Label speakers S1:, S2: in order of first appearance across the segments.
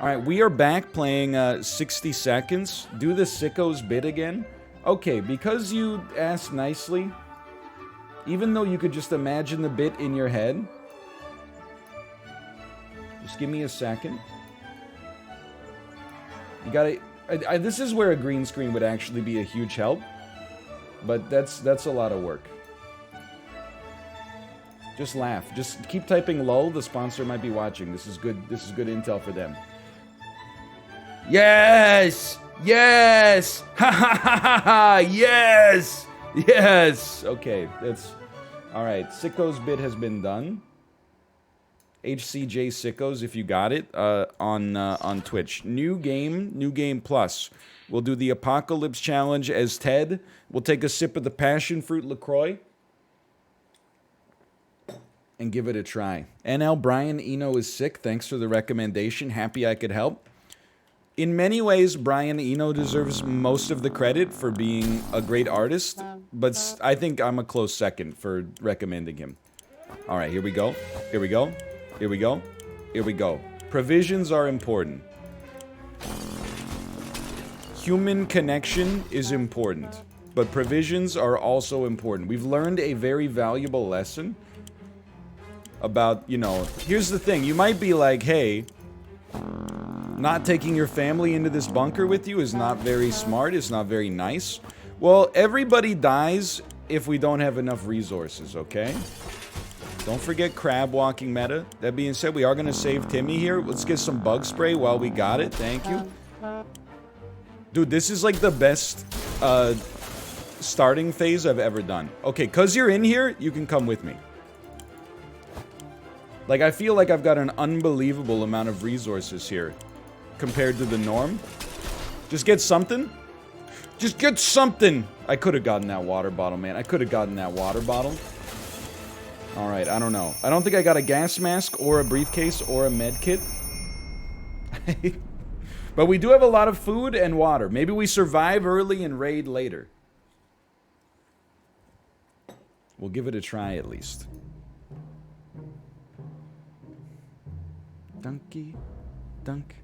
S1: Alright, we are back playing 60 seconds. Do the sickos bit again. Okay, because you asked nicely, even though you could just imagine the bit in your head, just give me a second. You gotta... this is where a green screen would actually be a huge help, but that's a lot of work. Just laugh. Just keep typing LOL. The sponsor might be watching. This is good intel for them. Yes! Yes! Ha ha ha ha ha! Yes! Yes! Okay, that's... Alright, Sickos bit has been done. HCJ Sickos, if you got it, on Twitch. New game plus. We'll do the Apocalypse Challenge as Ted. We'll take a sip of the Passion Fruit LaCroix. And give it a try. NL Brian Eno is sick. Thanks for the recommendation. Happy I could help. In many ways, Brian Eno deserves most of the credit for being a great artist, but I think I'm a close second for recommending him. All right, here we go. Here we go. Here we go. Here we go. Provisions are important. Human connection is important, but provisions are also important. We've learned a very valuable lesson about, you know, here's the thing. You might be like, hey, not taking your family into this bunker with you is not very smart, it's not very nice. Well, everybody dies if we don't have enough resources, okay? Don't forget crab walking meta. That being said, we are going to save Timmy here. Let's get some bug spray while we got it. Thank you. Dude, this is like the best starting phase I've ever done. Okay, because you're in here, you can come with me. Like, I feel like I've got an unbelievable amount of resources here compared to the norm. Just get something. Just get something. I could have gotten that water bottle, man. I could have gotten that water bottle. Alright, I don't know. I don't think I got a gas mask or a briefcase or a med kit. But we do have a lot of food and water. Maybe we survive early and raid later. We'll give it a try at least. Dunky, dunk.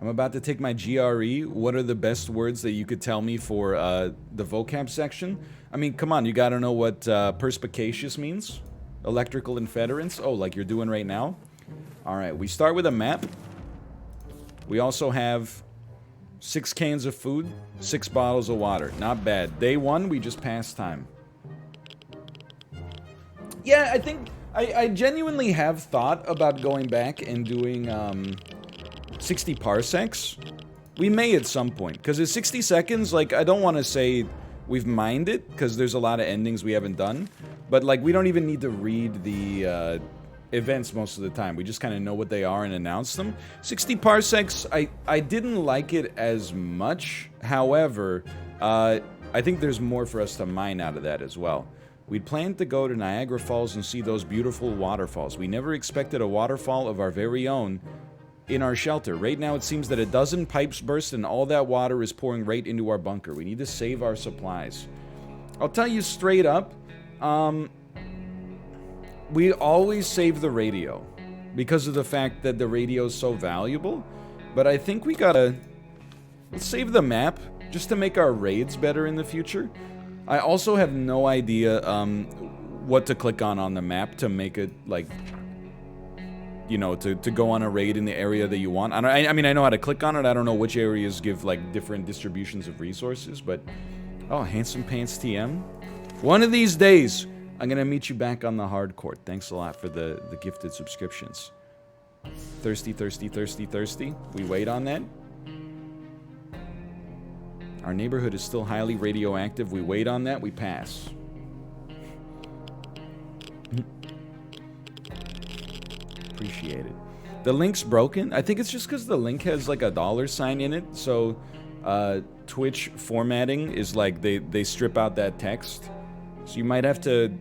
S1: I'm about to take my GRE. What are the best words that you could tell me for the vocab section? I mean, come on, you gotta know what perspicacious means. Electrical inference. Oh, like you're doing right now? Alright, we start with a map. We also have 6 cans of food, 6 bottles of water. Not bad. Day 1, we just passed time. Yeah, I think... I genuinely have thought about going back and doing 60 parsecs. We may at some point, because at 60 seconds, like, I don't want to say we've mined it, because there's a lot of endings we haven't done, but, like, we don't even need to read the events most of the time. We just kind of know what they are and announce them. 60 parsecs, I didn't like it as much. However, I think there's more for us to mine out of that as well. We'd planned to go to Niagara Falls and see those beautiful waterfalls. We never expected a waterfall of our very own in our shelter. Right now it seems that a dozen pipes burst and all that water is pouring right into our bunker. We need to save our supplies. I'll tell you straight up, we always save the radio because of the fact that the radio is so valuable. But I think we gotta... let's save the map just to make our raids better in the future. I also have no idea what to click on the map to make it, like, you know, to go on a raid in the area that you want. I mean, I know how to click on it. I don't know which areas give, like, different distributions of resources, but... oh, Handsome Pants TM. One of these days, I'm gonna meet you back on the hardcore. Thanks a lot for the gifted subscriptions. Thirsty, thirsty, thirsty, thirsty. We wait on that. Our neighborhood is still highly radioactive. We wait on that. We pass. Appreciate it. The link's broken. I think it's just because the link has like a $sign in it. So Twitch formatting is like they strip out that text. So you might have to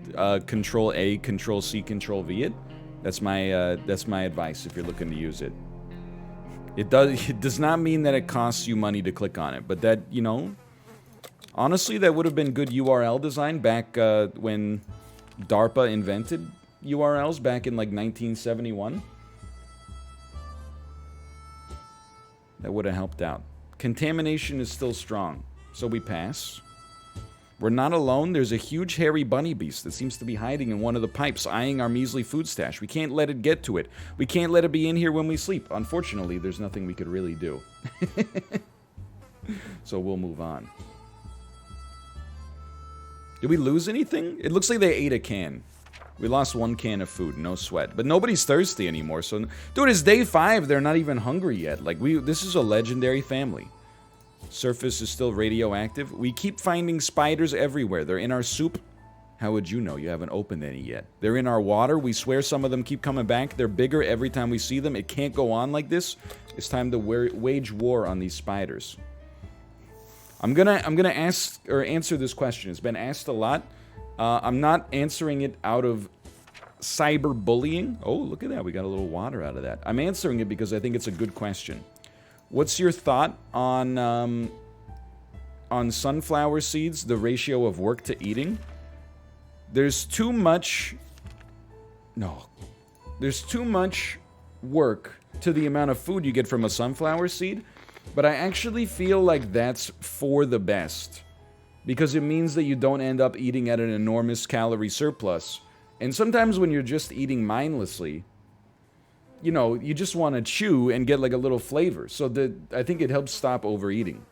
S1: Control A, Control C, Control V it. That's my advice if you're looking to use it. It does not mean that it costs you money to click on it, but that, you know, honestly, that would have been good URL design back when DARPA invented URLs back in like 1971. That would have helped out. Contamination is still strong, so we pass. We're not alone. There's a huge hairy bunny beast that seems to be hiding in one of the pipes, eyeing our measly food stash. We can't let it get to it. We can't let it be in here when we sleep. Unfortunately, there's nothing we could really do. So we'll move on. Did we lose anything? It looks like they ate a can. We lost 1 can of food, no sweat. But nobody's thirsty anymore, so... Dude, it's day 5, they're not even hungry yet. Like, this is a legendary family. Surface is still radioactive. We keep finding spiders everywhere. They're in our soup. How would you know? You haven't opened any yet. They're in our water. We swear some of them keep coming back. They're bigger every time we see them. It can't go on like this. It's time to wage war on these spiders. I'm gonna ask or answer this question. It's been asked a lot. I'm not answering it out of cyberbullying. Oh, look at that. We got a little water out of that. I'm answering it because I think it's a good question. What's your thought on sunflower seeds, the ratio of work to eating? There's too much... No. There's too much work to the amount of food you get from a sunflower seed, but I actually feel like that's for the best. Because it means that you don't end up eating at an enormous calorie surplus. And sometimes when you're just eating mindlessly... You know, you just want to chew and get like a little flavor. So I think it helps stop overeating.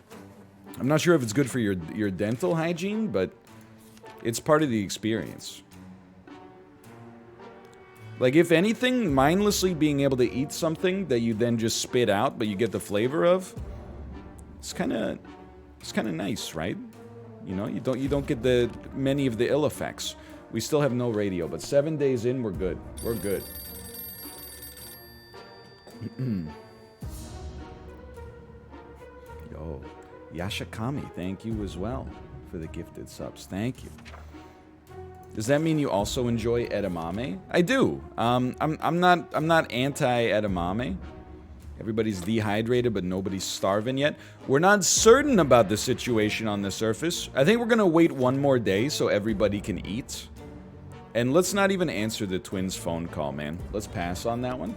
S1: I'm not sure if it's good for your dental hygiene, but it's part of the experience. Like, if anything, mindlessly being able to eat something that you then just spit out, but you get the flavor of, it's kind of nice, right? You know, you don't get many of the ill effects. We still have no radio, but 7 days in, we're good. We're good. Yo, Yashikami, thank you as well for the gifted subs. Thank you. Does that mean you also enjoy edamame? I do. I'm not anti-edamame. Everybody's dehydrated, but nobody's starving yet. We're not certain about the situation on the surface. I think we're gonna wait 1 more day so everybody can eat. And let's not even answer the twins' phone call, man. Let's pass on that one.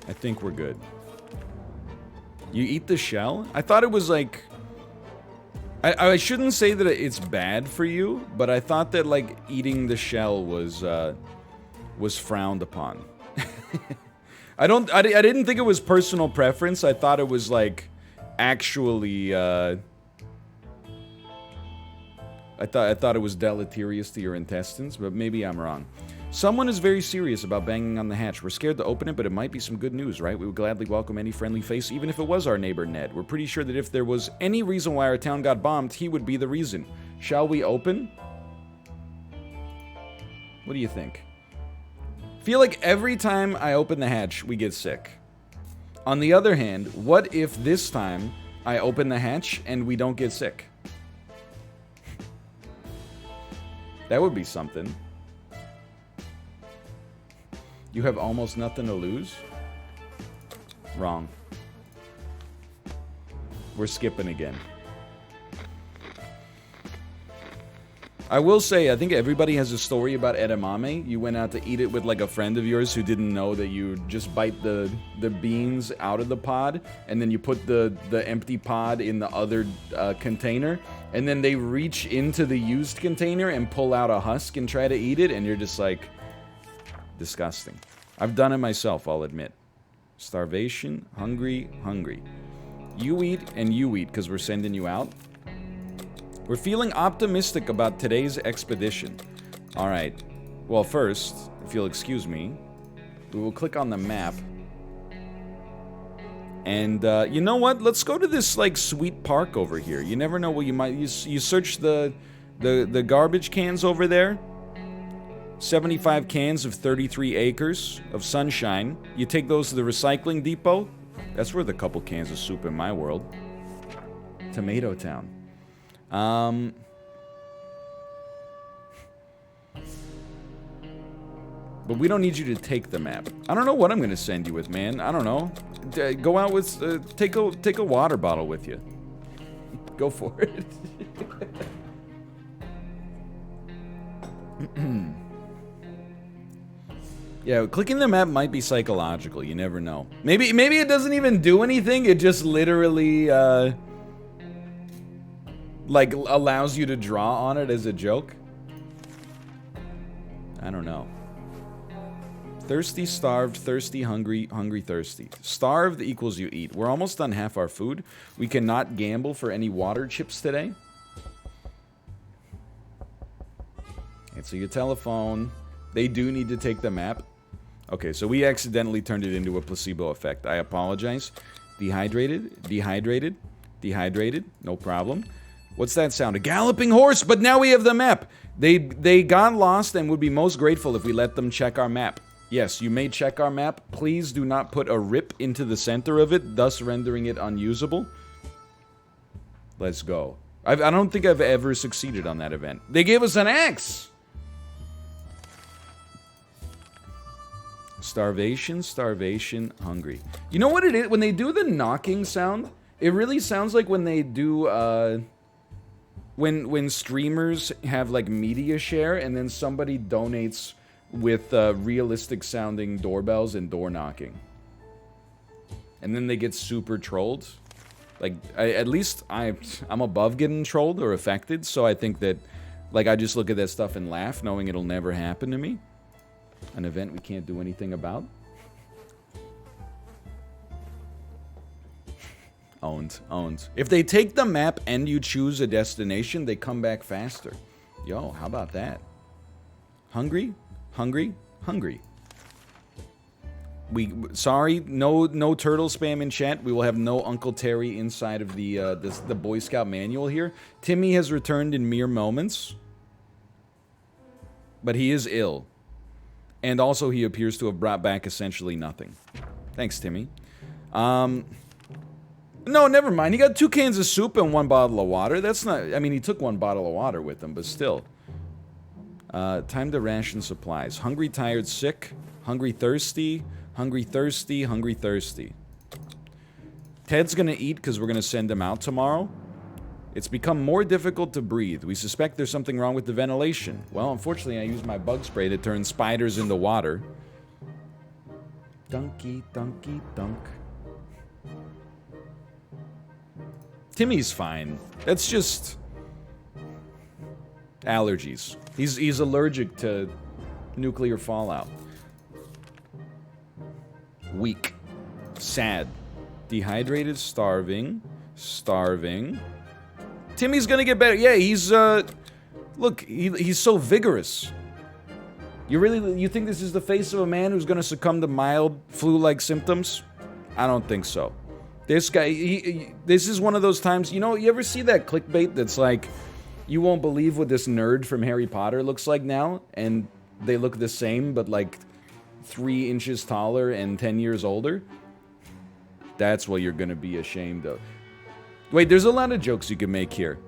S1: I think we're good. You eat the shell? I thought it was like... I shouldn't say that it's bad for you, but I thought that, like, eating the shell was frowned upon. I didn't think it was personal preference. I thought it was, like, actually, I thought it was deleterious to your intestines, but maybe I'm wrong. Someone is very serious about banging on the hatch. We're scared to open it, but it might be some good news, right? We would gladly welcome any friendly face, even if it was our neighbor Ned. We're pretty sure that if there was any reason why our town got bombed, he would be the reason. Shall we open? What do you think? Feel like every time I open the hatch, we get sick. On the other hand, what if this time I open the hatch and we don't get sick? That would be something. You have almost nothing to lose? Wrong. We're skipping again. I will say, I think everybody has a story about edamame. You went out to eat it with like a friend of yours who didn't know that you just bite the beans out of the pod, and then you put the empty pod in the other container, and then they reach into the used container and pull out a husk and try to eat it, and you're just like... Disgusting. I've done it myself, I'll admit. Starvation, hungry, hungry. You eat and you eat because we're sending you out. We're feeling optimistic about today's expedition. Alright. Well, first, if you'll excuse me, we will click on the map. And, you know what? Let's go to this, like, sweet park over here. You never know what you might... You search the garbage cans over there. 75 cans of 33 acres of sunshine. You take those to the recycling depot. That's worth a couple cans of soup in my world. Tomato Town. But we don't need you to take the map. I don't know what I'm gonna send you with, man. I don't know. Go out with... take a water bottle with you. Go for it. Yeah, clicking the map might be psychological. You never know. Maybe it doesn't even do anything. It just literally, like, allows you to draw on it as a joke. I don't know. Thirsty, starved, thirsty, hungry, hungry, thirsty. Starved equals you eat. We're almost done half our food. We cannot gamble for any water chips today. Okay, so your telephone. They do need to take the map. Okay, so we accidentally turned it into a placebo effect. I apologize. Dehydrated, dehydrated, dehydrated. No problem. What's that sound? A galloping horse, but now we have the map. They got lost and would be most grateful if we let them check our map. Yes, you may check our map. Please do not put a rip into the center of it, thus rendering it unusable. Let's go. I don't think I've ever succeeded on that event. They gave us an axe! Starvation, starvation, hungry. You know what it is? When they do the knocking sound, it really sounds like when they do, when streamers have, like, media share, and then somebody donates with realistic sounding doorbells and door knocking. And then they get super trolled. Like, at least I'm above getting trolled or affected, so I think that, like, I just look at that stuff and laugh, knowing it'll never happen to me. An event we can't do anything about. Owned, owned. If they take the map and you choose a destination, they come back faster. Yo, how about that? Hungry? Hungry? Hungry. Sorry, no turtle spam in chat. We will have no Uncle Terry inside of the Boy Scout manual here. Timmy has returned in mere moments. But he is ill. And also he appears to have brought back essentially nothing. Thanks, Timmy. No, never mind. He got 2 cans of soup and 1 bottle of water. That's not... I mean, he took 1 bottle of water with him, but still. Time to ration supplies. Hungry, tired, sick. Hungry, thirsty. Hungry, thirsty. Hungry, thirsty. Ted's gonna eat because we're gonna send him out tomorrow. It's become more difficult to breathe. We suspect there's something wrong with the ventilation. Well, unfortunately, I used my bug spray to turn spiders into water. Dunky, dunky, dunk. Timmy's fine. That's just... allergies. He's allergic to nuclear fallout. Weak. Sad. Dehydrated, starving. Starving. Timmy's gonna get better. Yeah, he's, look, he's so vigorous. You think this is the face of a man who's gonna succumb to mild flu-like symptoms? I don't think so. This guy, this is one of those times, you know, you ever see that clickbait that's like, you won't believe what this nerd from Harry Potter looks like now, and they look the same, but like 3 inches taller and 10 years older? That's what you're gonna be ashamed of. Wait, there's a lot of jokes you can make here.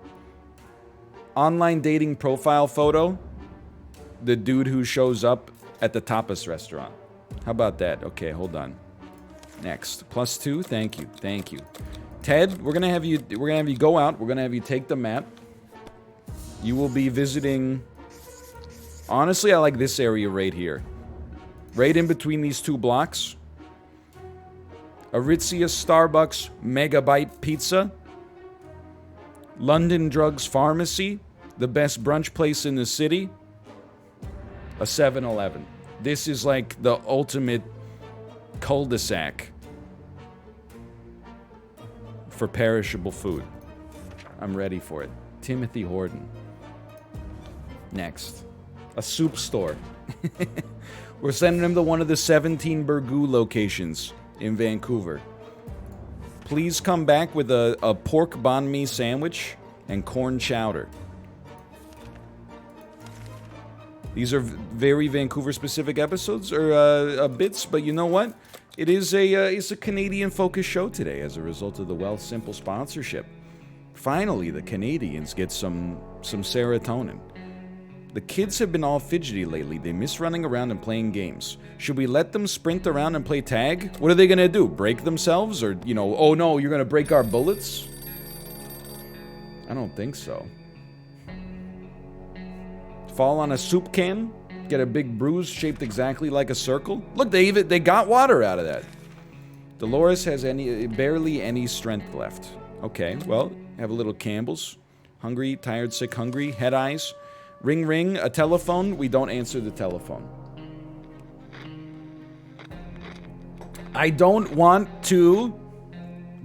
S1: Online dating profile photo. The dude who shows up at the tapas restaurant. How about that? Okay, hold on. Next. +2. Thank you. Thank you. Ted, we're gonna have you go out. We're gonna have you take the map. You will be visiting... Honestly, I like this area right here. Right in between these 2 blocks. Aritzia Starbucks Megabyte Pizza. London Drugs Pharmacy, the best brunch place in the city. A 7-Eleven. This is like the ultimate cul-de-sac for perishable food. I'm ready for it. Timothy Horton. Next. A soup store. We're sending him to one of the 17 Burgoo locations in Vancouver. Please come back with a pork banh mi sandwich and corn chowder. These are very Vancouver-specific episodes, or bits, but you know what? It's a Canadian-focused show today as a result of the Wealth Simple sponsorship. Finally, the Canadians get some serotonin. The kids have been all fidgety lately. They miss running around and playing games. Should we let them sprint around and play tag? What are they gonna do? Break themselves? Or, you know, oh no, you're gonna break our bullets? I don't think so. Fall on a soup can. Get a big bruise shaped exactly like a circle. Look, they got water out of that. Dolores has barely any strength left. Okay, well, have a little Campbell's. Hungry, tired, sick, hungry. Head eyes. Ring, ring. A telephone. We don't answer the telephone. I don't want to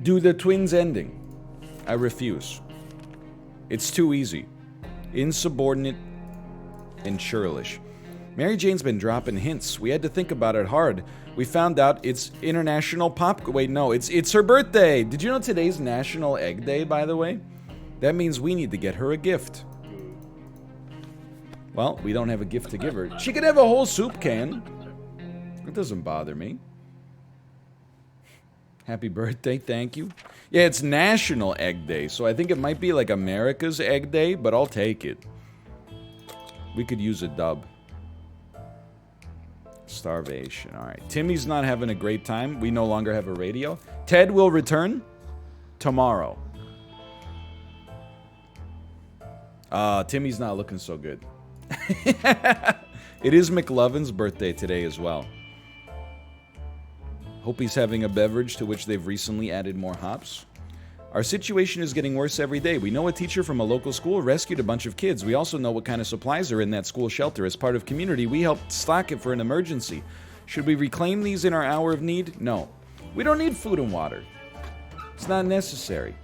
S1: do the twins ending. I refuse. It's too easy. Insubordinate and churlish. Mary Jane's been dropping hints. We had to think about it hard. We found out it's International Pop... Wait, no, it's her birthday. Did you know today's National Egg Day, by the way? That means we need to get her a gift. Well, we don't have a gift to give her. She could have a whole soup can. It doesn't bother me. Happy birthday, thank you. Yeah, it's National Egg Day, so I think it might be like America's Egg Day, but I'll take it. We could use a dub. Starvation, alright. Timmy's not having a great time. We no longer have a radio. Ted will return tomorrow. Timmy's not looking so good. It is McLovin's birthday today as well. Hope he's having a beverage to which they've recently added more hops. Our situation is getting worse every day. We know a teacher from a local school rescued a bunch of kids. We also know what kind of supplies are in that school shelter. As part of community, we helped stock it for an emergency. Should we reclaim these in our hour of need? No. We don't need food and water. It's not necessary.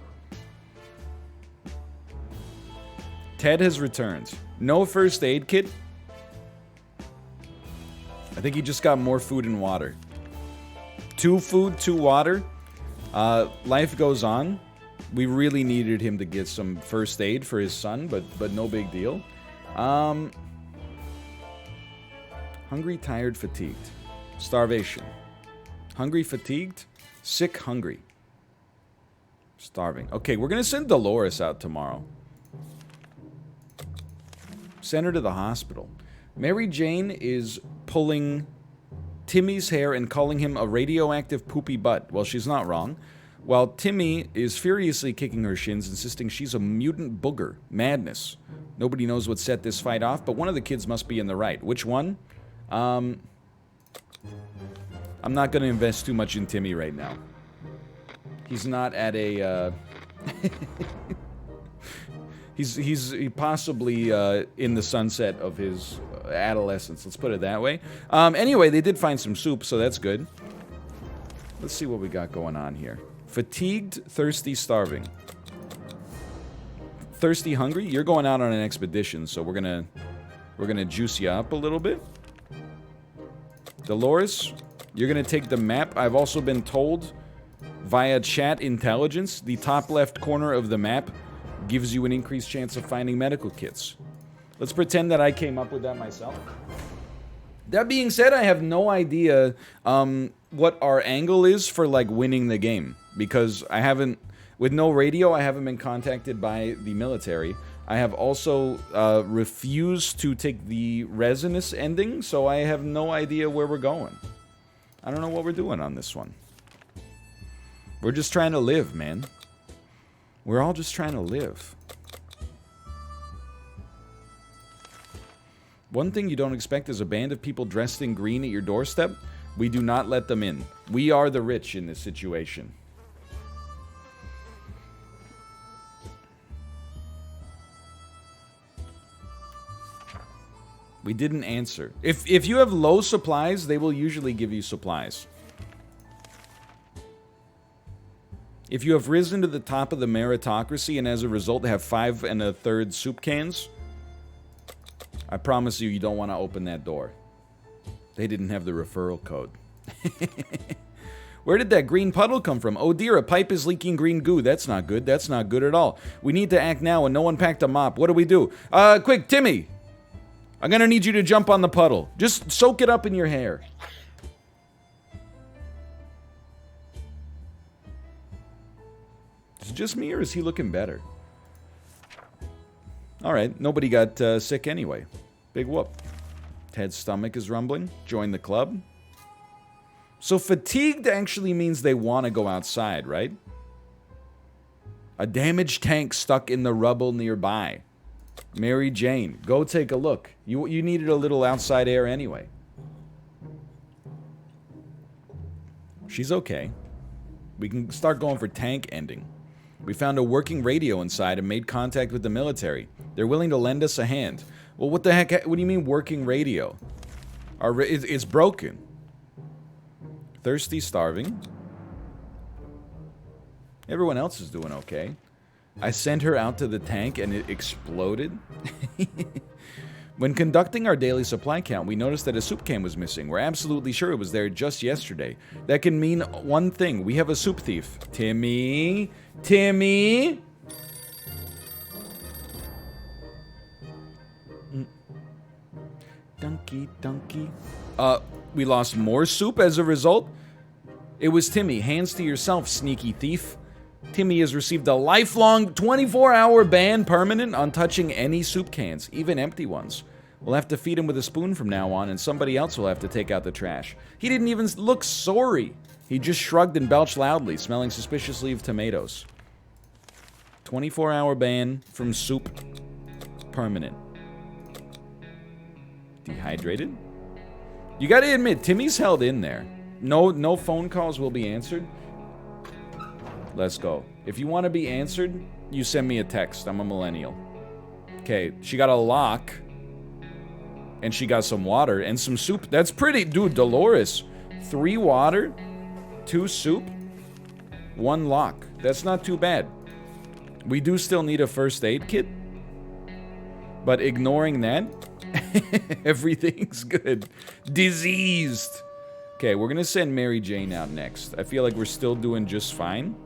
S1: Ted has returned. No first aid kit. I think he just got more food and water. 2 food, 2 water. Life goes on. We really needed him to get some first aid for his son, but no big deal. Hungry, tired, fatigued. Starvation. Hungry, fatigued. Sick, hungry. Starving. Okay, we're gonna send Dolores out tomorrow. Send her to the hospital. Mary Jane is pulling Timmy's hair and calling him a radioactive poopy butt. Well, she's not wrong. While Timmy is furiously kicking her shins, insisting she's a mutant booger. Madness. Nobody knows what set this fight off, but one of the kids must be in the right. Which one? I'm not going to invest too much in Timmy right now. He's not at a... He's possibly in the sunset of his adolescence. Let's put it that way. Anyway, they did find some soup, so that's good. Let's see what we got going on here. Fatigued, thirsty, starving. Thirsty, hungry? You're going out on an expedition, so we're gonna juice you up a little bit. Dolores, you're gonna take the map. I've also been told via chat intelligence, the top left corner of the map gives you an increased chance of finding medical kits. Let's pretend that I came up with that myself. That being said, I have no idea what our angle is for, like, winning the game. Because I haven't... With no radio, I haven't been contacted by the military. I have also refused to take the resinous ending, so I have no idea where we're going. I don't know what we're doing on this one. We're just trying to live, man. We're all just trying to live. One thing you don't expect is a band of people dressed in green at your doorstep. We do not let them in. We are the rich in this situation. We didn't answer. If you have low supplies, they will usually give you supplies. If you have risen to the top of the meritocracy and as a result have 5 1/3 soup cans, I promise you, you don't want to open that door. They didn't have the referral code. Where did that green puddle come from? Oh dear, a pipe is leaking green goo. That's not good. That's not good at all. We need to act now and no one packed a mop. What do we do? Quick, Timmy! I'm gonna need you to jump on the puddle. Just soak it up in your hair. Is it just me or is he looking better? Alright, nobody got sick anyway. Big whoop. Ted's stomach is rumbling. Join the club. So fatigued actually means they want to go outside, right? A damaged tank stuck in the rubble nearby. Mary Jane, go take a look. You needed a little outside air anyway. She's okay. We can start going for tank ending. We found a working radio inside and made contact with the military. They're willing to lend us a hand. Well, what the heck? What do you mean working radio? It's broken. Thirsty, starving. Everyone else is doing okay. I sent her out to the tank and it exploded. When conducting our daily supply count, we noticed that a soup can was missing. We're absolutely sure it was there just yesterday. That can mean one thing. We have a soup thief. Timmy? Timmy? Donkey, donkey. We lost more soup as a result? It was Timmy. Hands to yourself, sneaky thief. Timmy has received a lifelong 24-hour ban permanent on touching any soup cans, even empty ones. We'll have to feed him with a spoon from now on, and somebody else will have to take out the trash. He didn't even look sorry. He just shrugged and belched loudly, smelling suspiciously of tomatoes. 24-hour ban from soup. Permanent. Dehydrated? You gotta admit, Timmy's held in there. No phone calls will be answered. Let's go. If you want to be answered, you send me a text. I'm a millennial. Okay, she got a lock. And she got some water and some soup. That's pretty. Dude, Dolores. 3 water, 2 soup, 1 lock. That's not too bad. We do still need a first aid kit. But ignoring that, everything's good. Diseased. Okay, we're gonna send Mary Jane out next. I feel like we're still doing just fine.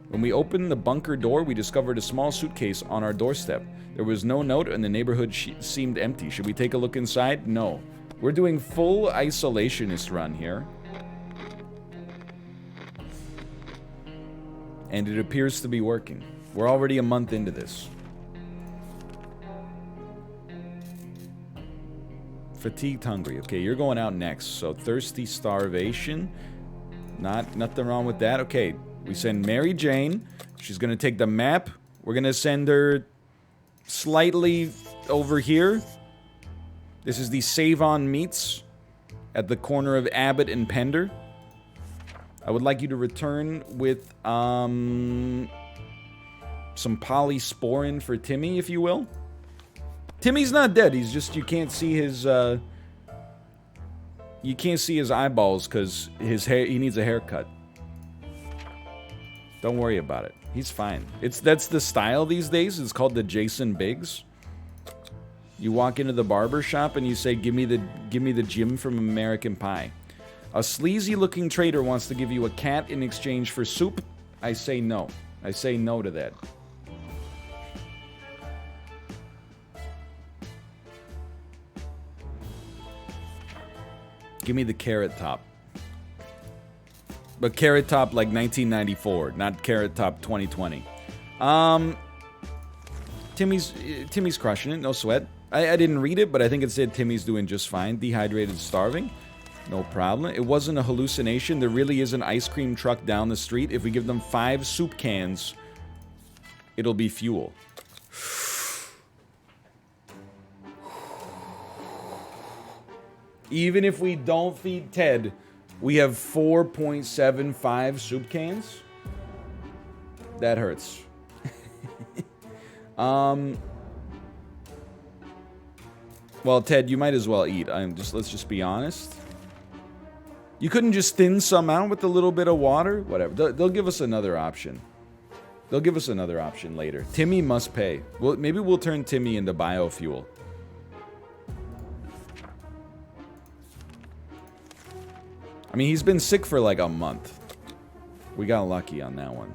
S1: When we opened the bunker door, we discovered a small suitcase on our doorstep. There was no note and the neighborhood seemed empty. Should we take a look inside? No. We're doing full isolationist run here. And it appears to be working. We're already a month into this. Fatigued, hungry. Okay, you're going out next. So thirsty, starvation. Nothing wrong with that. Okay, we send Mary Jane. She's gonna take the map. We're gonna send her slightly over here. This is the Save On Meats at the corner of Abbott and Pender. I would like you to return with some polysporin for Timmy, if you will. Timmy's not dead. He's just, you can't see his eyeballs because his hair, he needs a haircut. Don't worry about it. He's fine. That's the style these days. It's called the Jason Biggs. You walk into the barber shop and you say, give me the Jim from American Pie. A sleazy-looking trader wants to give you a cat in exchange for soup. I say no. I say no to that. Give me the Carrot Top. But Carrot Top like 1994, not Carrot Top 2020. Timmy's crushing it, no sweat. I didn't read it, but I think it said Timmy's doing just fine. Dehydrated, starving. No problem. It wasn't a hallucination. There really is an ice cream truck down the street. If we give them 5 soup cans, it'll be fuel. Even if we don't feed Ted, we have 4.75 soup cans. That hurts. Well, Ted, you might as well eat. Let's just be honest. You couldn't just thin some out with a little bit of water? Whatever. They'll give us another option. They'll give us another option later. Timmy must pay. Well, maybe we'll turn Timmy into biofuel. I mean, he's been sick for like a month. We got lucky on that one.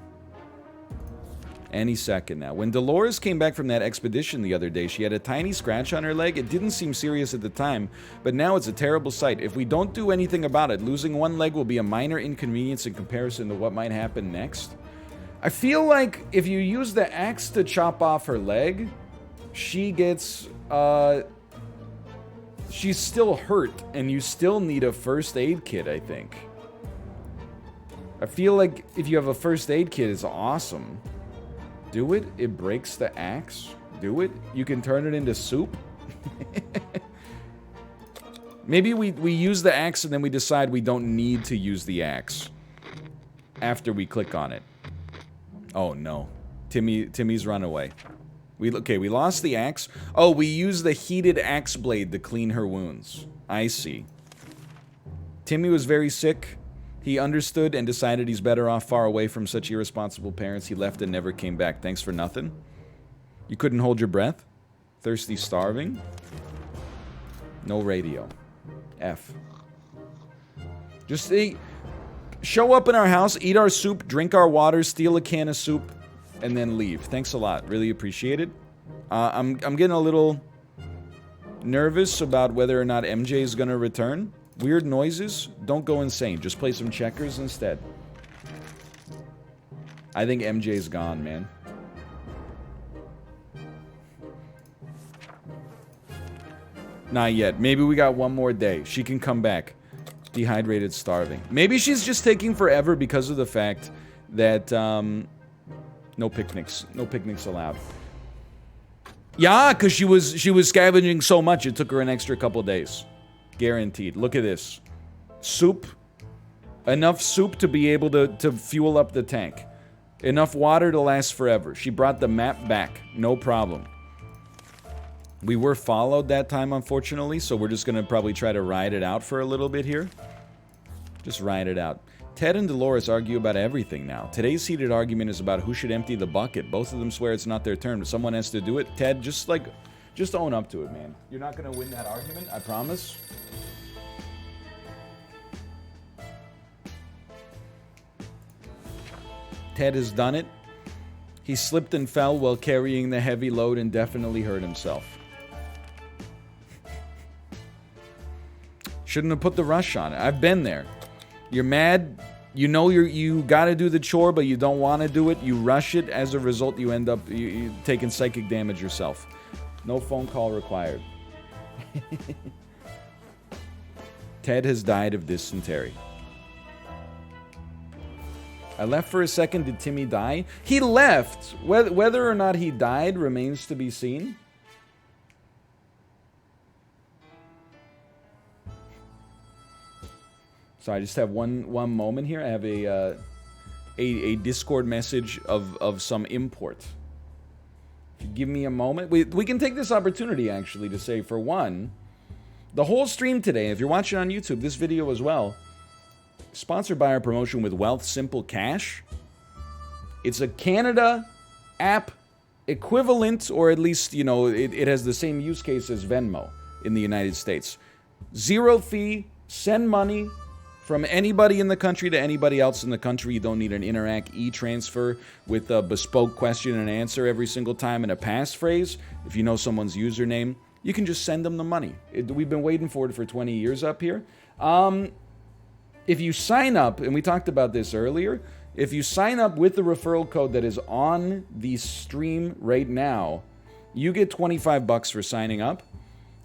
S1: Any second now. When Dolores came back from that expedition the other day, she had a tiny scratch on her leg. It didn't seem serious at the time, but now it's a terrible sight. If we don't do anything about it, losing one leg will be a minor inconvenience in comparison to what might happen next. I feel like if you use the axe to chop off her leg, she gets, she's still hurt, and you still need a first aid kit, I think. I feel like if you have a first aid kit, it's awesome. Do it? It breaks the axe? do it? You can turn it into soup? Maybe we use the axe and then we decide we don't need to use the axe after we click on it. Oh no. Timmy's run away. We lost the axe. Oh, we used the heated axe blade to clean her wounds. I see. Timmy was very sick. He understood and decided he's better off far away from such irresponsible parents. He left and never came back. Thanks for nothing. You couldn't hold your breath? Thirsty, starving? No radio. F. Just show up in our house, eat our soup, drink our water, steal a can of soup, and then leave. Thanks a lot. Really appreciate it. I'm getting a little nervous about whether or not MJ is gonna return. Weird noises. Don't go insane. Just play some checkers instead. I think MJ's gone, man. Not yet. Maybe we got one more day. She can come back. Dehydrated, starving. Maybe she's just taking forever because of the fact that, no picnics. No picnics allowed. Yeah, because she was scavenging so much, it took her an extra couple days. Guaranteed. Look at this. Soup. Enough soup to be able to fuel up the tank. Enough water to last forever. She brought the map back. No problem. We were followed that time, unfortunately, so we're just going to probably try to ride it out for a little bit here. Just ride it out. Ted and Dolores argue about everything now. Today's heated argument is about who should empty the bucket. Both of them swear it's not their turn, but someone has to do it. Ted, just own up to it, man. You're not going to win that argument, I promise. Ted has done it. He slipped and fell while carrying the heavy load and definitely hurt himself. Shouldn't have put the rush on it. I've been there. You're mad. You know you gotta do the chore, but you don't want to do it. You rush it. As a result, you end up you taking psychic damage yourself. No phone call required. Ted has died of dysentery. I left for a second. Did Timmy die? He left. Whether or not he died remains to be seen. So I just have one moment here. I have a Discord message of some import. If you give me a moment, we can take this opportunity actually to say, for one, the whole stream today, if you're watching on YouTube, this video as well, sponsored by our promotion with Wealth Simple Cash. It's a Canada app equivalent, or at least, you know, it has the same use case as Venmo in the United States. Zero fee, send money from anybody in the country to anybody else in the country. You don't need an Interac e-transfer with a bespoke question and answer every single time and a passphrase. If you know someone's username, you can just send them the money. We've been waiting for it for 20 years up here. If you sign up, and we talked about this earlier, if you sign up with the referral code that is on the stream right now, you get 25 bucks for signing up.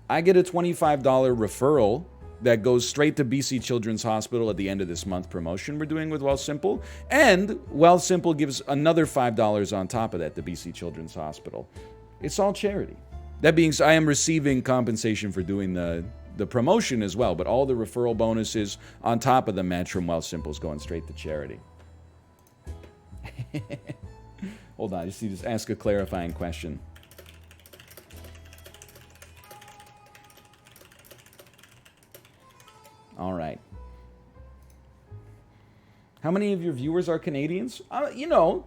S1: I get a $25 referral that goes straight to BC Children's Hospital at the end of this month promotion we're doing with Wealthsimple. And Wealthsimple gives another $5 on top of that to BC Children's Hospital. It's all charity. That being said, I am receiving compensation for doing the promotion as well, but all the referral bonuses on top of the match from Wealthsimple is going straight to charity. Hold on, I just need to ask a clarifying question. All right. How many of your viewers are Canadians? You know,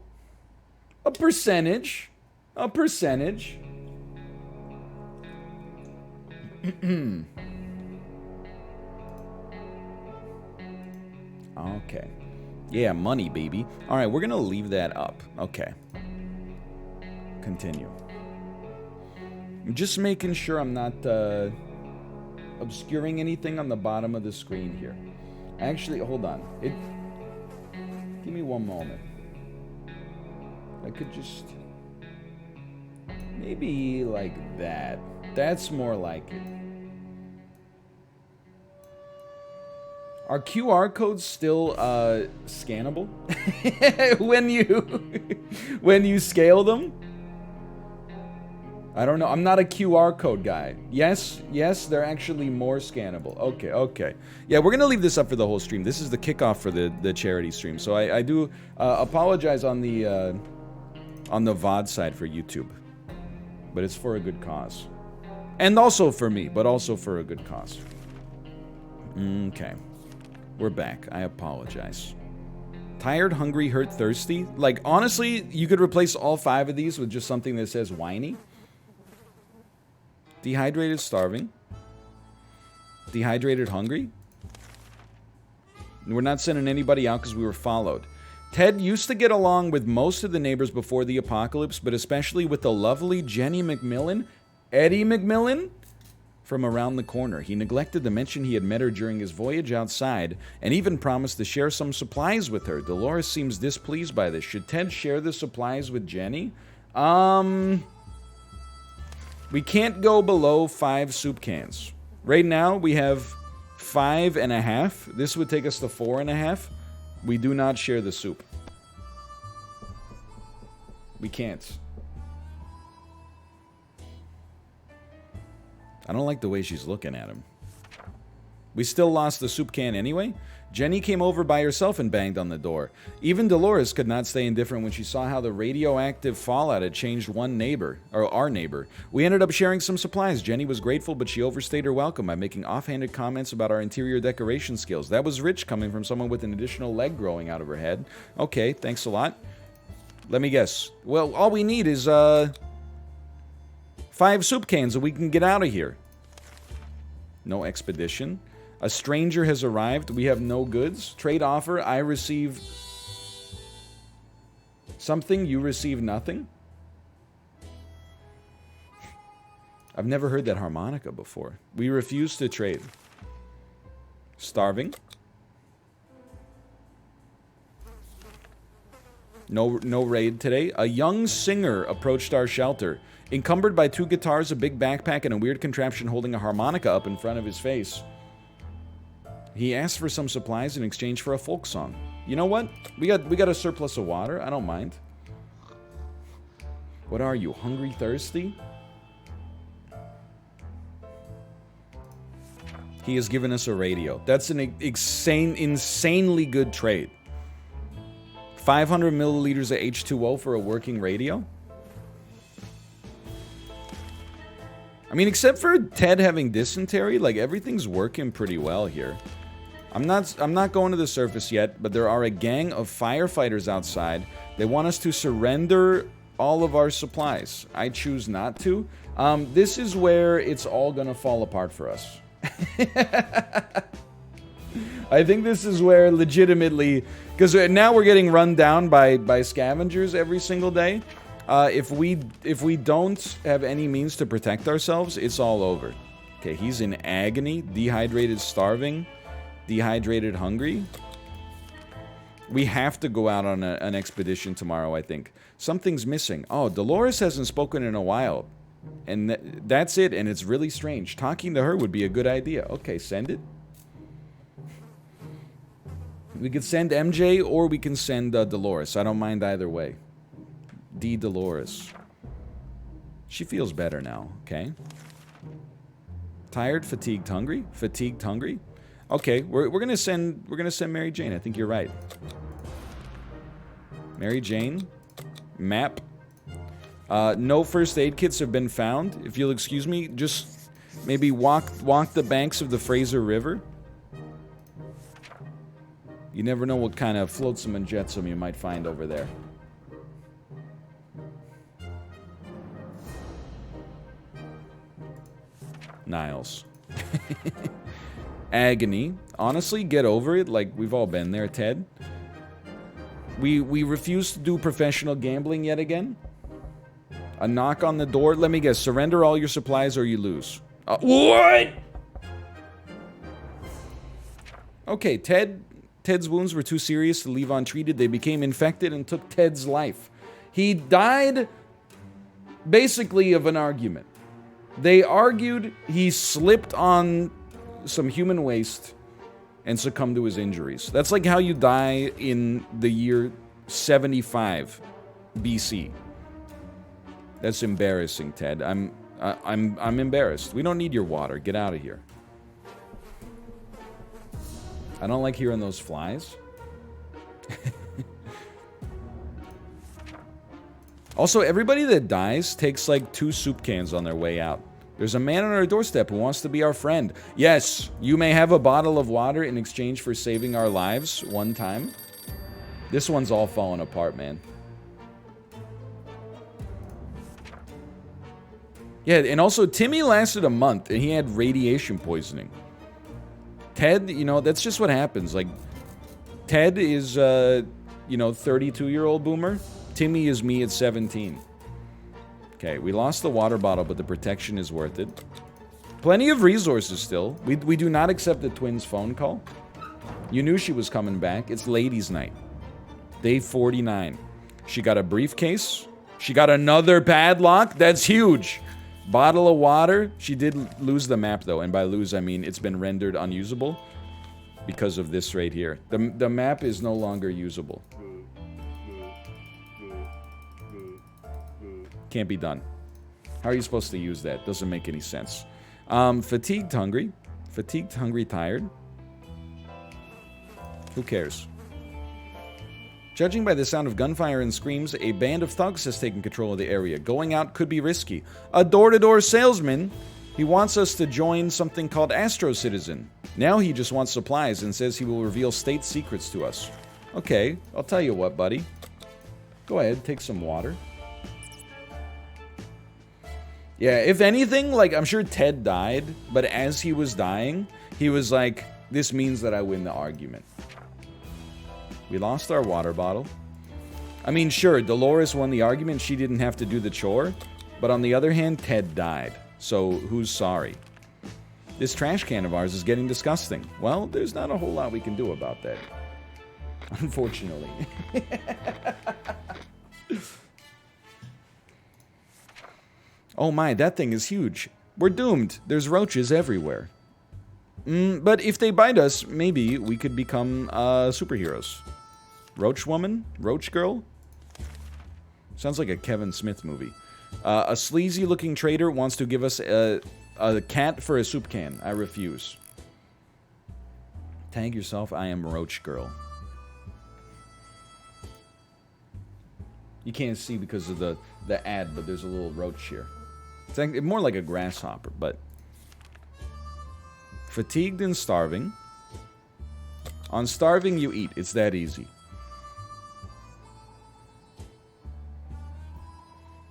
S1: a percentage. A percentage. Okay. Yeah, money, baby. All right, we're going to leave that up. Okay. Continue. I'm just making sure I'm not obscuring anything on the bottom of the screen here. Actually, hold on. Give me one moment. I could just... maybe like that. That's more like it. Are QR codes still scannable when you scale them? I don't know. I'm not a QR code guy. Yes, they're actually more scannable. Okay. Yeah, we're going to leave this up for the whole stream. This is the kickoff for the charity stream. So I do apologize on the VOD side for YouTube. But it's for a good cause. And also for me, but also for a good cause. Okay. We're back. I apologize. Tired, hungry, hurt, thirsty. Like, honestly, you could replace all 5 of these with just something that says whiny. Dehydrated, starving. Dehydrated, hungry. We're not sending anybody out because we were followed. Ted used to get along with most of the neighbors before the apocalypse, but especially with the lovely Jenny McMillan, Eddie McMillan, from around the corner. He neglected to mention he had met her during his voyage outside, and even promised to share some supplies with her. Dolores seems displeased by this. Should Ted share the supplies with Jenny? We can't go below 5 soup cans. Right now, we have 5.5. This would take us to 4.5. We do not share the soup. We can't. I don't like the way she's looking at him. We still lost the soup can anyway. Jenny came over by herself and banged on the door. Even Dolores could not stay indifferent when she saw how the radioactive fallout had changed one neighbor, or our neighbor. We ended up sharing some supplies. Jenny was grateful, but she overstayed her welcome by making offhanded comments about our interior decoration skills. That was rich coming from someone with an additional leg growing out of her head. Okay, thanks a lot. Let me guess. Well, all we need is 5 soup cans and we can get out of here. No expedition. A stranger has arrived. We have no goods. Trade offer. I receive something. You receive nothing. I've never heard that harmonica before. We refuse to trade. Starving. No raid today. A young singer approached our shelter. Encumbered by 2 guitars, a big backpack, and a weird contraption holding a harmonica up in front of his face. He asked for some supplies in exchange for a folk song. You know what? We got a surplus of water. I don't mind. What are you, hungry, thirsty? He has given us a radio. That's an insanely good trade. 500 milliliters of H2O for a working radio? I mean, except for Ted having dysentery, like, everything's working pretty well here. I'm not going to the surface yet, but there are a gang of firefighters outside. They want us to surrender all of our supplies. I choose not to. This is where it's all gonna fall apart for us. I think this is where legitimately, because now we're getting run down by scavengers every single day. If we don't have any means to protect ourselves, it's all over. Okay, he's in agony, dehydrated, starving, dehydrated, hungry. We have to go out on an expedition tomorrow, I think. Something's missing. Oh, Dolores hasn't spoken in a while. And that's it, and it's really strange. Talking to her would be a good idea. Okay, send it. We could send MJ, or we can send Dolores. I don't mind either way. Dolores. She feels better now, okay? Tired, fatigued, hungry? Fatigued, hungry? Okay, we're gonna send Mary Jane. I think you're right. Mary Jane. Map. No first aid kits have been found. If you'll excuse me, just maybe walk the banks of the Fraser River. You never know what kind of flotsam and jetsam you might find over there. Niles. Agony. Honestly, get over it. Like, we've all been there, Ted. We refuse to do professional gambling yet again. A knock on the door. Let me guess. Surrender all your supplies or you lose. What? Okay, Ted's wounds were too serious to leave untreated. They became infected and took Ted's life. He died basically of an argument. They argued, he slipped on some human waste and succumbed to his injuries. That's like how you die in the year 75 BC. That's embarrassing, Ted. I'm embarrassed. We don't need your water. Get out of here. I don't like hearing those flies. Also, everybody that dies takes like 2 soup cans on their way out. There's a man on our doorstep who wants to be our friend. Yes, you may have a bottle of water in exchange for saving our lives one time. This one's all falling apart, man. Yeah, and also Timmy lasted a month and he had radiation poisoning. Ted, you know, that's just what happens. Like, Ted is, you know, 32-year-old boomer. Timmy is me at 17. Okay, we lost the water bottle, but the protection is worth it. Plenty of resources still. We do not accept the twins' phone call. You knew she was coming back. It's ladies' night. Day 49. She got a briefcase. She got another padlock. That's huge. Bottle of water. She did lose the map, though. And by lose, I mean it's been rendered unusable because of this right here. The map is no longer usable. Can't be done. How are you supposed to use that? Doesn't make any sense. Fatigued, hungry. Fatigued, hungry, tired. Who cares? Judging by the sound of gunfire and screams, a band of thugs has taken control of the area. Going out could be risky. A door-to-door salesman. He wants us to join something called Astro Citizen. Now he just wants supplies and says he will reveal state secrets to us. Okay, I'll tell you what, buddy. Go ahead, take some water. Yeah, if anything, like, I'm sure Ted died, but as he was dying, he was like, this means that I win the argument. We lost our water bottle. I mean, sure, Dolores won the argument. She didn't have to do the chore. But on the other hand, Ted died. So who's sorry? This trash can of ours is getting disgusting. Well, there's not a whole lot we can do about that. Unfortunately. Oh my, that thing is huge. We're doomed. There's roaches everywhere. But if they bite us, maybe we could become superheroes. Roach woman? Roach girl? Sounds like a Kevin Smith movie. A sleazy-looking trader wants to give us a cat for a soup can. I refuse. Tag yourself, I am Roach girl. You can't see because of the ad, but there's a little roach here. It's more like a grasshopper, but... Fatigued and starving. On starving, you eat. It's that easy.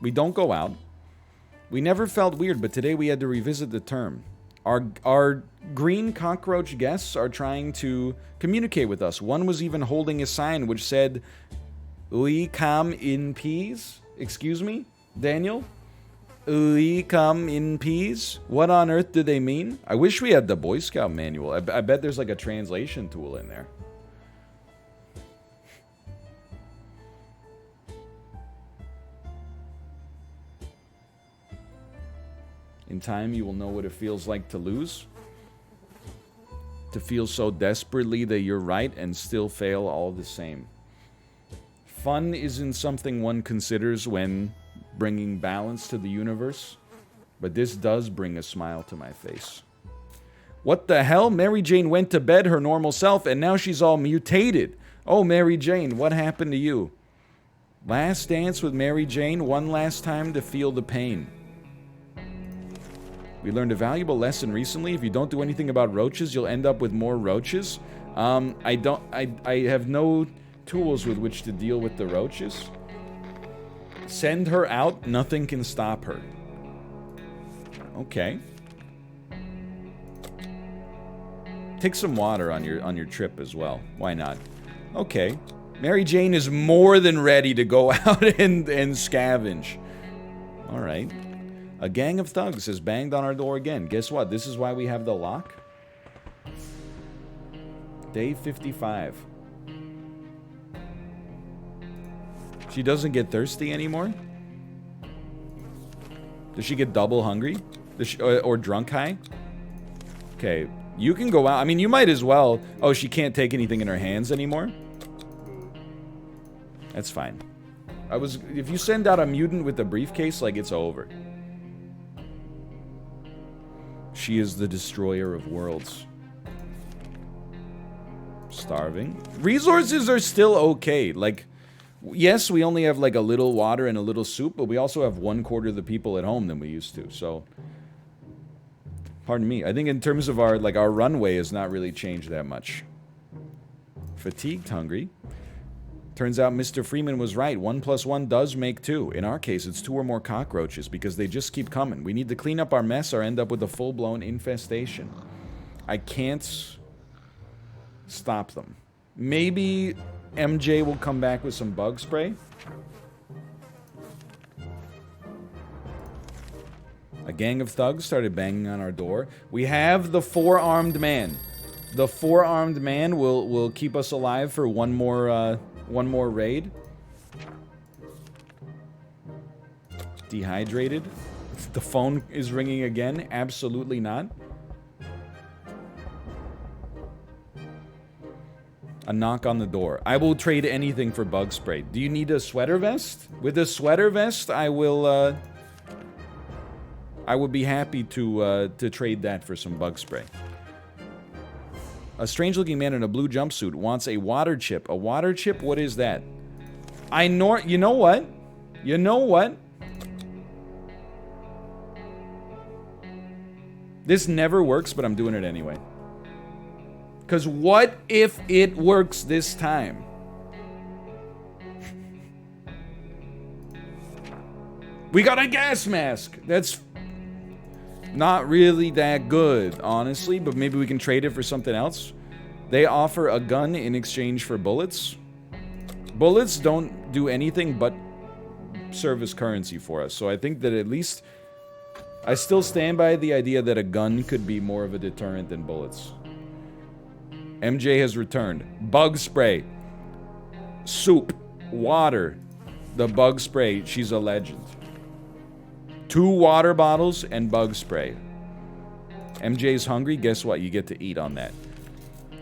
S1: We don't go out. We never felt weird, but today we had to revisit the term. Our green cockroach guests are trying to communicate with us. One was even holding a sign which said, "We come in peace." Excuse me, Daniel? "We come in peace." What on earth do they mean? I wish we had the Boy Scout manual. I bet there's like a translation tool in there. In time, you will know what it feels like to lose. To feel so desperately that you're right and still fail all the same. Fun isn't something one considers when bringing balance to the universe, but this does bring a smile to my face. What the hell? Mary Jane went to bed her normal self and now she's all mutated. Oh, Mary Jane, what happened to you? Last dance with Mary Jane, one last time to feel the pain. We learned a valuable lesson recently. If you don't do anything about roaches, you'll end up with more roaches. I have no tools with which to deal with the roaches. Send her out, nothing can stop her. Okay. Take some water on your trip as well. Why not? Okay. Mary Jane is more than ready to go out and scavenge. Alright. A gang of thugs has banged on our door again. Guess what? This is why we have the lock. Day 55. She doesn't get thirsty anymore? Does she get double hungry? Does she, or drunk high? Okay, you can go out. I mean, you might as well. Oh, she can't take anything in her hands anymore? That's fine. If you send out a mutant with a briefcase, like, it's over. She is the destroyer of worlds. Starving. Resources are still okay. Like, yes, we only have, like, a little water and a little soup, but we also have 1/4 of the people at home than we used to, so... Pardon me. I think in terms of our runway has not really changed that much. Fatigued, hungry. Turns out Mr. Freeman was right. 1 + 1 does make 2. In our case, it's 2 or more cockroaches because they just keep coming. We need to clean up our mess or end up with a full-blown infestation. I can't stop them. Maybe MJ will come back with some bug spray. A gang of thugs started banging on our door. We have the 4-armed man. The 4-armed man will keep us alive for one more raid. Dehydrated. The phone is ringing again. Absolutely not. A knock on the door. I will trade anything for bug spray. Do you need a sweater vest? With a sweater vest, I would be happy to trade that for some bug spray. A strange-looking man in a blue jumpsuit wants a water chip. A water chip? What is that? You know what? You know what? This never works, but I'm doing it anyway. Because what if it works this time? We got a gas mask! That's not really that good, honestly, but maybe we can trade it for something else. They offer a gun in exchange for bullets. Bullets don't do anything but serve as currency for us, so I think that at least... I still stand by the idea that a gun could be more of a deterrent than bullets. MJ has returned. Bug spray. Soup. Water. The bug spray. She's a legend. 2 water bottles and bug spray. MJ's hungry. Guess what? You get to eat on that.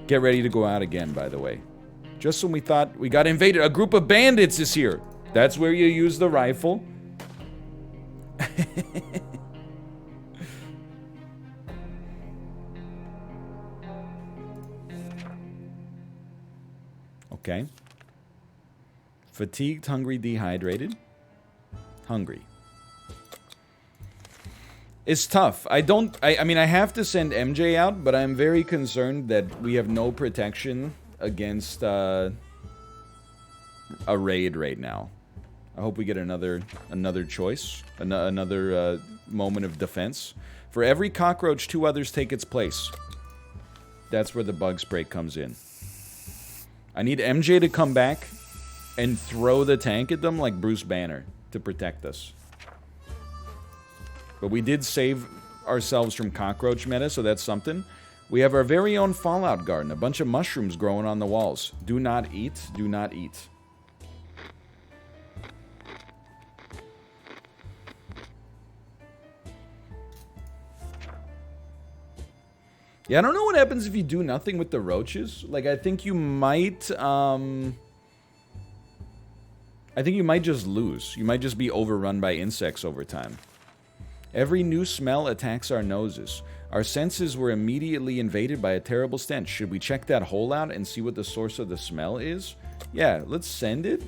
S1: Get ready to go out again, by the way. Just when we thought we got invaded, a group of bandits is here. That's where you use the rifle. Okay. Fatigued, hungry, dehydrated. Hungry. It's tough. I mean, I have to send MJ out, but I'm very concerned that we have no protection against a raid right now. I hope we get another choice, another moment of defense. For every cockroach, 2 others take its place. That's where the bug spray comes in. I need MJ to come back and throw the tank at them like Bruce Banner to protect us. But we did save ourselves from cockroach meta, so that's something. We have our very own Fallout garden. A bunch of mushrooms growing on the walls. Do not eat. Do not eat. Yeah, I don't know what happens if you do nothing with the roaches. Like, I think you might, I think you might just lose. You might just be overrun by insects over time. Every new smell attacks our noses. Our senses were immediately invaded by a terrible stench. Should we check that hole out and see what the source of the smell is? Yeah, let's send it.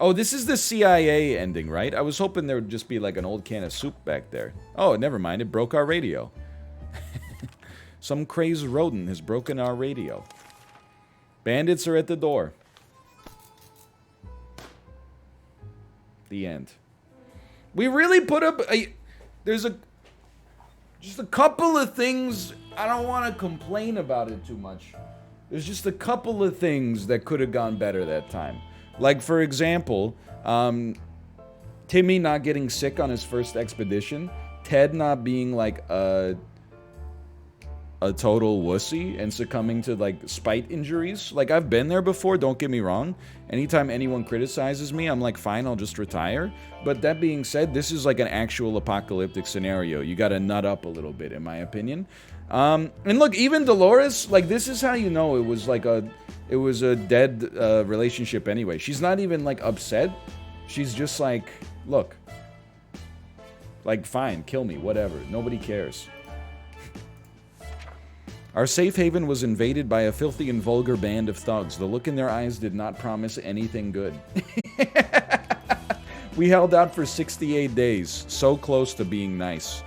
S1: Oh, this is the CIA ending, right? I was hoping there would just be like an old can of soup back there. Oh, never mind. It broke our radio. Some crazed rodent has broken our radio. Bandits are at the door. The end. We really put up a... There's just a couple of things... I don't want to complain about it too much. There's just a couple of things that could have gone better that time. Like, for example, Timmy not getting sick on his first expedition. Ted not being, like, a a total wussy and succumbing to, like, spite injuries. Like, I've been there before, don't get me wrong. Anytime anyone criticizes me, I'm like, fine, I'll just retire. But that being said, this is like an actual apocalyptic scenario. You gotta nut up a little bit, in my opinion. And look, even Dolores, like, this is how you know it was like it was a dead relationship anyway. She's not even, like, upset. She's just like, look, like, fine, kill me, whatever. Nobody cares. Our safe haven was invaded by a filthy and vulgar band of thugs. The look in their eyes did not promise anything good. We held out for 68 days, so close to being nice.